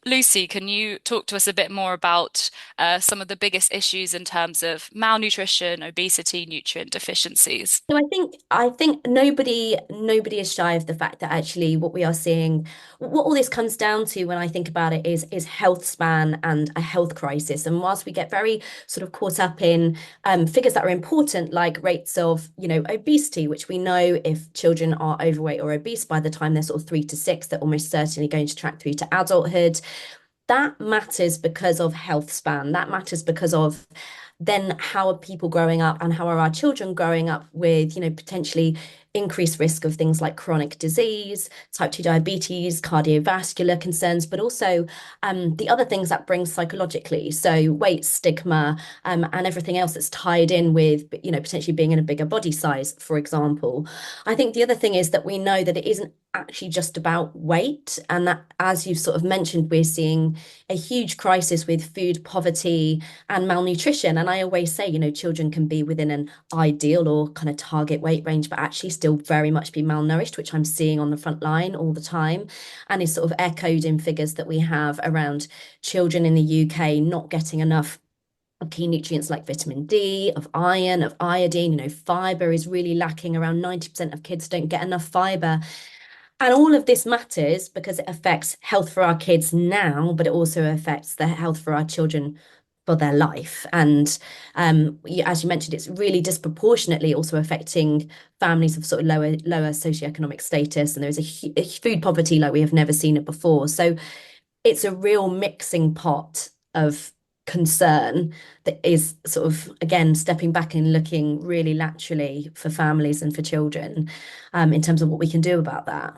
Lucy, can you talk to us a bit more about some of the biggest issues in terms of malnutrition, obesity, nutrient deficiencies? So I think nobody is shy of the fact that actually what we are seeing, what all this comes down to when I think about it is health span and a health crisis. And whilst we get very sort of caught up in figures that are important, like rates of, obesity, which we know if children are overweight or obese by the time they're sort of 3 to 6, they're almost certainly going to track through to adulthood. That matters because of health span. That matters because of then how are people growing up and how are our children growing up with, potentially increased risk of things like chronic disease, type 2 diabetes, cardiovascular concerns, but also the other things that brings psychologically. So weight, stigma, and everything else that's tied in with, potentially being in a bigger body size, for example. I think the other thing is that we know that it isn't actually just about weight, and that, as you've sort of mentioned, we're seeing a huge crisis with food poverty and malnutrition. And I always say, children can be within an ideal or kind of target weight range, but actually still very much be malnourished, which I'm seeing on the front line all the time, and is sort of echoed in figures that we have around children in the UK not getting enough of key nutrients like vitamin D, of iron, of iodine. Fiber is really lacking. Around 90% of kids don't get enough fiber. And all of this matters because it affects health for our kids now, but it also affects the health for our children for their life. And as you mentioned, it's really disproportionately also affecting families of sort of lower socioeconomic status. And there is a food poverty like we have never seen it before. So it's a real mixing pot of concern that is sort of, again, stepping back and looking really laterally for families and for children, in terms of what we can do about that.